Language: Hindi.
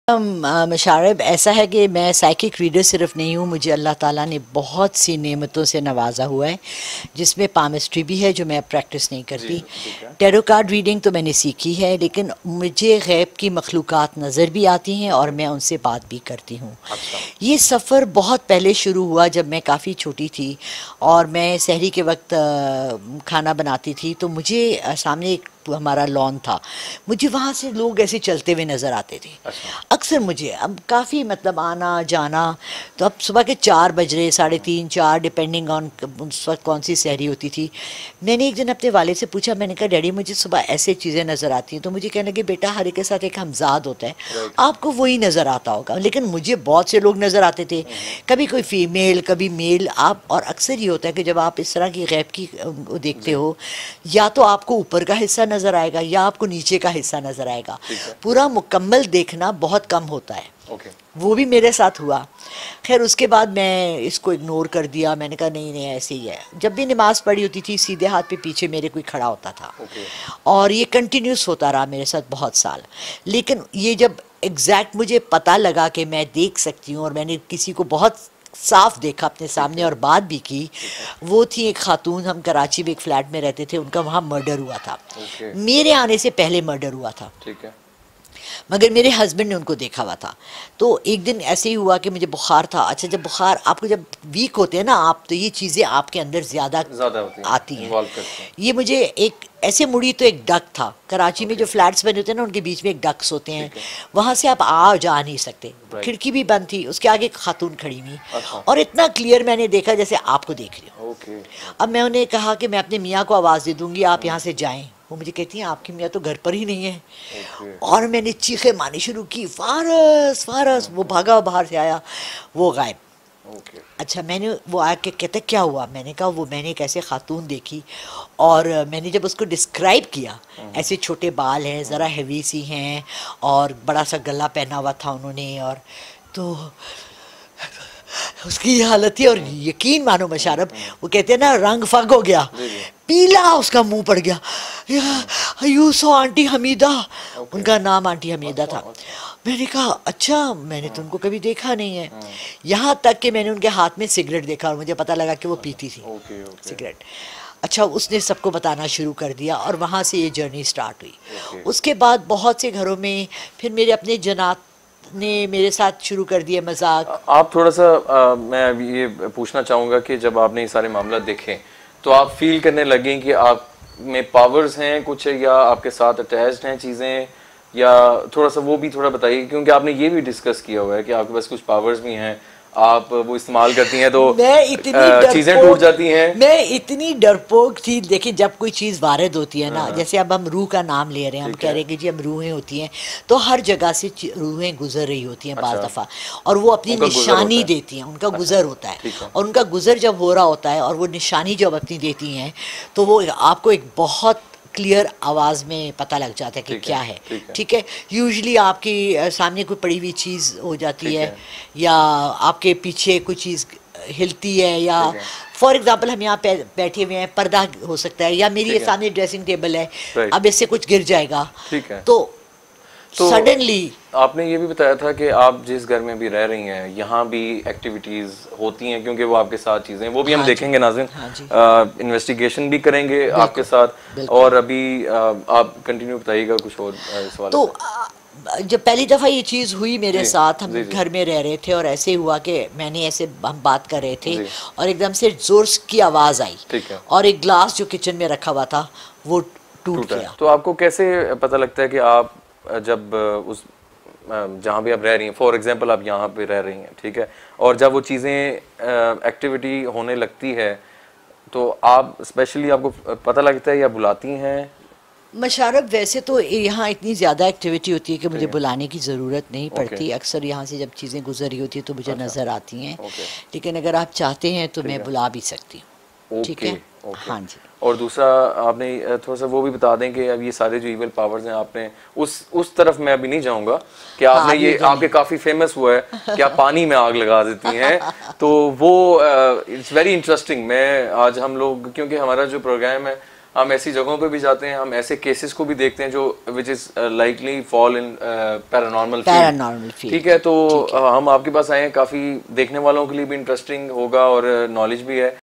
मशारब ऐसा है कि मैं साइकिक रीडर सिर्फ नहीं हूँ, मुझे अल्लाह ताला ने बहुत सी नेमतों से नवाजा हुआ है, जिसमें पामिस्ट्री भी है जो मैं प्रैक्टिस नहीं करती। टैरो कार्ड रीडिंग तो मैंने सीखी है, लेकिन मुझे गैब की मखलूक़ात नज़र भी आती हैं और मैं उनसे बात भी करती हूँ। अच्छा। ये सफ़र बहुत पहले शुरू हुआ जब मैं काफ़ी छोटी थी और मैं सहरी के वक्त खाना बनाती थी, तो मुझे सामने एक हमारा लॉन था, मुझे वहाँ से लोग ऐसे चलते हुए नज़र आते थे। अच्छा। अक्सर मुझे अब काफ़ी मतलब आना जाना, तो अब सुबह के 4 बज रहे, 3:30 4 डिपेंडिंग ऑन उस वक्त कौन सी सहरी होती थी। मैंने एक दिन अपने वाले से पूछा, मैंने कहा डैडी मुझे सुबह ऐसे चीज़ें नज़र आती हैं, तो मुझे कहने लगे बेटा हर एक के साथ एक हमजाद होता है, आपको वही नज़र आता होगा। लेकिन मुझे बहुत से लोग नज़र आते थे, कभी कोई फीमेल कभी मेल। आप और अक्सर ये होता है कि जब आप इस तरह की गैब की देखते हो, या तो आपको ऊपर का हिस्सा नज़र आएगा या आपको नीचे का हिस्सा नज़र आएगा, पूरा मुकम्मल देखना बहुत कम होता है। वो भी मेरे साथ हुआ। खैर उसके बाद मैं इसको इग्नोर कर दिया, मैंने कहा नहीं नहीं ऐसे ही है। जब भी नमाज़ पढ़ी होती थी सीधे हाथ पे पीछे मेरे कोई खड़ा होता था, और ये कंटिन्यूस होता रहा मेरे साथ बहुत साल। लेकिन ये जब एग्जैक्ट मुझे पता लगा कि मैं देख सकती हूँ, और मैंने किसी को बहुत साफ देखा अपने सामने और बात भी की, वो थी एक खातून, हम कराची में एक फ्लैट में रहते थे, उनका वहाँ मर्डर हुआ था। मेरे आने से पहले मर्डर हुआ था, ठीक है। मगर मेरे हस्बैंड ने उनको देखा हुआ था। तो एक दिन ऐसे ही हुआ कि मुझे बुखार था। अच्छा, जब बुखार आपको जब वीक होते हैं ना आप, तो ये चीज़ें आपके अंदर ज़्यादा आती हैं। ये मुझे एक ऐसे मुड़ी, तो एक डक था कराची में, जो फ्लैट्स बने होते हैं ना उनके बीच में एक डक्स होते हैं, वहाँ से आप आ जा नहीं सकते, खिड़की भी बंद थी, उसके आगे एक खातून खड़ी हुई, और इतना क्लियर मैंने देखा जैसे आपको देख रही हूँ। अब मैं उन्हें कहा कि मैं अपने मियाँ को आवाज़ दे दूँगी, आप यहाँ से जाएँ। वो मुझे कहती हैं आपकी मियाँ तो घर पर ही नहीं है। और मैंने चीखें मारनी शुरू की, फारस फारस। वो भागा, बाहर से आया, वो गायब। अच्छा, मैंने वो आके कहते क्या हुआ, मैंने कहा वो मैंने एक ऐसे खातून देखी, और मैंने जब उसको डिस्क्राइब किया, ऐसे छोटे बाल हैं, ज़रा हेवी सी हैं, और बड़ा सा गला पहना हुआ था उन्होंने, और तो उसकी ये हालत थी। और यकीन मानो मशारब, वो कहते हैं ना रंग फग हो गया, पीला उसका मुंह पड़ गया। यू सो आंटी हमीदा, उनका नाम आंटी हमीदा था। मैंने कहा अच्छा, मैंने तो उनको कभी देखा नहीं है। यहाँ तक कि मैंने उनके हाथ में सिगरेट देखा और मुझे पता लगा कि वो पीती थी सिगरेट। अच्छा, उसने सबको बताना शुरू कर दिया, और वहाँ से ये जर्नी स्टार्ट हुई। उसके बाद बहुत से घरों में फिर मेरे अपने जनात ने मेरे साथ शुरू कर दिया मजाक। आप थोड़ा सा मैं ये पूछना चाहूँगा कि जब आपने ये सारे मामला देखे, तो आप फील करने लगे कि आप में पावर्स हैं कुछ, या आपके साथ अटैच्ड हैं चीज़ें, या थोड़ा सा वो भी थोड़ा बताइए, क्योंकि आपने ये भी डिस्कस किया हुआ है कि आपके पास कुछ पावर्स भी हैं, आप वो इस्तेमाल करती हैं तो चीज़ें टूट जाती हैं। मैं इतनी डरपोक थी। देखिए, जब कोई चीज़ वारिद होती है ना, जैसे अब हम रूह का नाम ले रहे हैं, हम कह रहे हैं कि जी हम रूहें होती हैं, तो हर जगह से रूहें गुजर रही होती हैं बाज़ दफ़ा, और वो अपनी निशानी देती हैं, उनका गुजर होता है, और उनका गुजर जब हो रहा होता है और वो निशानी जब अपनी देती हैं, तो वो आपको एक बहुत क्लियर आवाज़ में पता लग जाता है कि क्या है। ठीक है, यूजुअली आपकी सामने कोई पड़ी हुई चीज़ हो जाती है, या आपके पीछे कोई चीज़ हिलती है, या फॉर एग्जांपल हम यहाँ पे बैठे हुए हैं, पर्दा हो सकता है, या मेरी सामने ड्रेसिंग टेबल है, अब इससे कुछ गिर जाएगा, तो सडनली। आपने ये भी बताया था कि आप जिस घर में भी रह रही हैं, यहाँ भी एक्टिविटीज़ होती हैं, क्योंकि वो आपके साथ चीज़ें, वो भी हम देखेंगे नाज़रीन, इन्वेस्टिगेशन भी करेंगे आपके साथ। और अभी आप कंटिन्यू बताइएगा कुछ और इस वाले। तो जब पहली दफ़ा ये चीज़ हुई मेरे साथ, हम घर में रह रहे थे, और ऐसे हुआ कि मैंने ऐसे हम बात कर रहे थे, और एकदम से ज़ोर की आवाज़ आई, और एक ग्लास जो किचन में रखा हुआ था वो टूट गया। तो आपको कैसे पता लगता है कि आप जब उस जहाँ भी आप रह रही हैं, फॉर एग्जांपल आप यहाँ पे रह रही हैं, ठीक है, और जब वो चीज़ें एक्टिविटी होने लगती है, तो आप स्पेशली आपको पता लगता है या बुलाती हैं? मशारब, वैसे तो यहाँ इतनी ज़्यादा एक्टिविटी होती है कि मुझे बुलाने की ज़रूरत नहीं पड़ती। अक्सर यहाँ से जब चीज़ें गुजर रही होती है तो मुझे नज़र आती हैं, लेकिन अगर आप चाहते हैं तो मैं बुला भी सकती हूँ। ठीक है, हाँ जी। और दूसरा, आपने थोड़ा सा वो भी बता दें कि अब ये सारे जो इवल पावर्स हैं, आपने उस तरफ मैं अभी नहीं जाऊंगा कि आपने ये आपके काफ़ी फेमस हुआ है कि आप पानी में आग लगा देती हैं, तो वो इट्स वेरी इंटरेस्टिंग। मैं आज हम लोग, क्योंकि हमारा जो प्रोग्राम है हम ऐसी जगहों पे भी जाते हैं, हम ऐसे केसेस को भी देखते हैं जो which is likely fall in paranormal paranormal ठीक है, तो हम आपके पास आए हैं, काफ़ी देखने वालों के लिए भी इंटरेस्टिंग होगा और नॉलेज भी है।